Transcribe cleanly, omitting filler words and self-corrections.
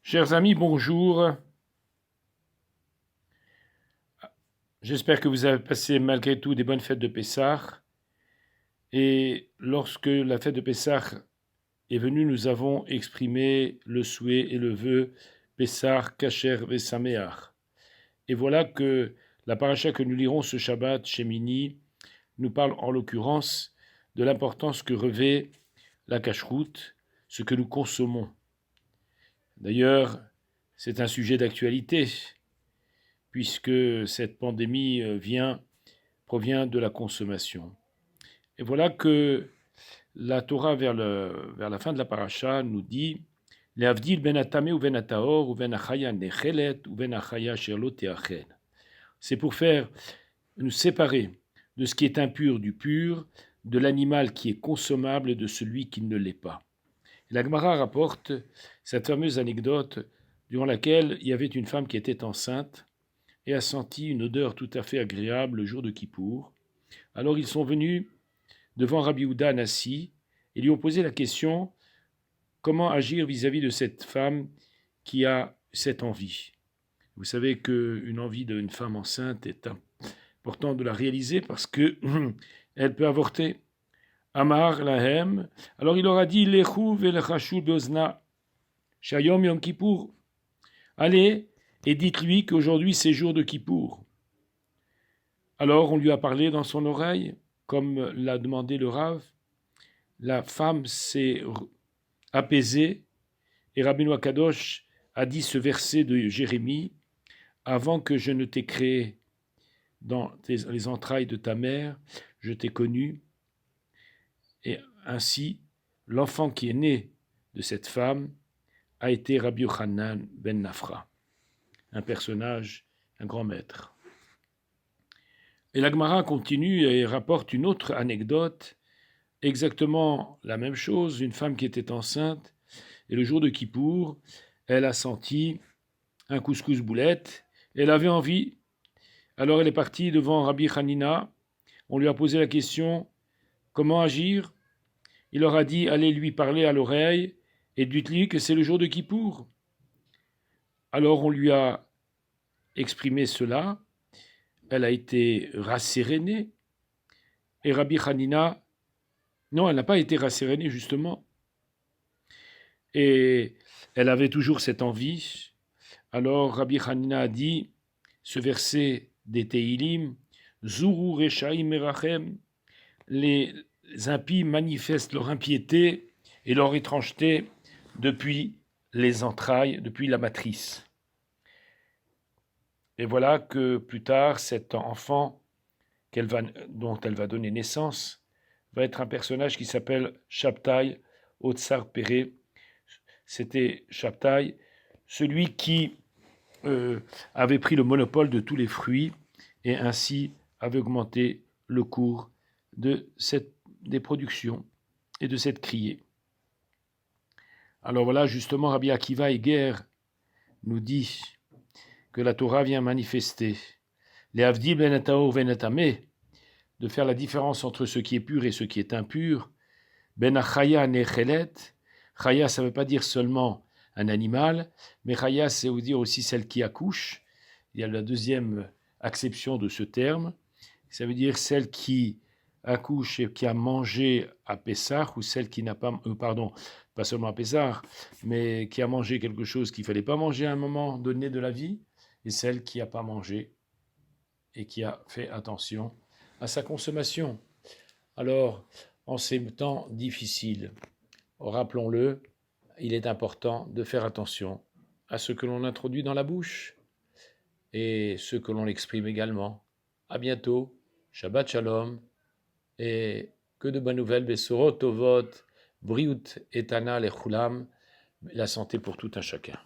Chers amis, bonjour. J'espère que vous avez passé malgré tout des bonnes fêtes de Pessah. Et lorsque la fête de Pessah est venue, nous avons exprimé le souhait et le vœu Pessah Kacher Vesameach. Et voilà que la paracha que nous lirons ce Shabbat chez Mini nous parle en l'occurrence de l'importance que revêt la cacheroute, ce que nous consommons. D'ailleurs, c'est un sujet d'actualité, puisque cette pandémie provient de la consommation. Et voilà que la Torah, vers la fin de la paracha, nous dit « Le'avdil ben atame ou ben ataor ou ben achaya nechelet ou ben achaya sherlo teachel » C'est pour nous séparer de ce qui est impur du pur, de l'animal qui est consommable et de celui qui ne l'est pas. Et la Gemara rapporte cette fameuse anecdote durant laquelle il y avait une femme qui était enceinte et a senti une odeur tout à fait agréable le jour de Kippour. Alors ils sont venus devant Rabbi Yehuda Anassi et lui ont posé la question comment agir vis-à-vis de cette femme qui a cette envie. Vous savez qu'une envie d'une femme enceinte est important de la réaliser parce que elle peut avorter. Amar lahem. Alors il leur a dit Lechu velechashu beozna shayom yom Kippour. Allez et dites-lui qu'aujourd'hui c'est jour de Kippour. Alors on lui a parlé dans son oreille, comme l'a demandé le Rav. La femme s'est apaisée et Rabbeinu Akadosh a dit ce verset de Jérémie « Avant que je ne t'ai créé dans les entrailles de ta mère, je t'ai connu. » Et ainsi, l'enfant qui est né de cette femme a été Rabbi Yochanan ben Nafra, un personnage, un grand maître. Et la Gemara continue et rapporte une autre anecdote, exactement la même chose, une femme qui était enceinte, et le jour de Kippour, elle a senti un couscous boulette, elle avait envie, alors elle est partie devant Rabbi Hanina, on lui a posé la question, comment agir? Il leur a dit, allez lui parler à l'oreille, et dites-lui que c'est le jour de Kippour. Alors on lui a exprimé cela, elle a été rassérénée, et Rabbi Hanina, non, elle n'a pas été rassérénée justement, et elle avait toujours cette envie. Alors Rabbi Hanina a dit, ce verset des Teilim, Zuru Rechaim Merachem, les impies manifestent leur impiété et leur étrangeté depuis les entrailles, depuis la matrice. Et voilà que plus tard, cet enfant dont elle va donner naissance va être un personnage qui s'appelle Shabtai Otsar Péré. C'était Shabtai, celui qui avait pris le monopole de tous les fruits et ainsi avait augmenté le cours des productions et de cette criée. Alors voilà, justement, Rabbi Akiva Eger nous dit que la Torah vient manifester les Avdi ben Ataor ben Atame, de faire la différence entre ce qui est pur et ce qui est impur. Ben Achaya Nechelet, Chaya, ça ne veut pas dire seulement un animal, mais Chaya, c'est dire aussi celle qui accouche. Il y a la deuxième acception de ce terme. Ça veut dire celle qui accouche et qui a mangé à Pessah, ou celle qui n'a pas, pas seulement à Pessah, mais qui a mangé quelque chose qu'il ne fallait pas manger à un moment donné de la vie, et celle qui n'a pas mangé et qui a fait attention à sa consommation. Alors, en ces temps difficiles, rappelons-le, il est important de faire attention à ce que l'on introduit dans la bouche et ce que l'on exprime également. À bientôt, Shabbat Shalom, et que de bonnes nouvelles, Besorot Tovot, Briut Etana Lechulam, la santé pour tout un chacun.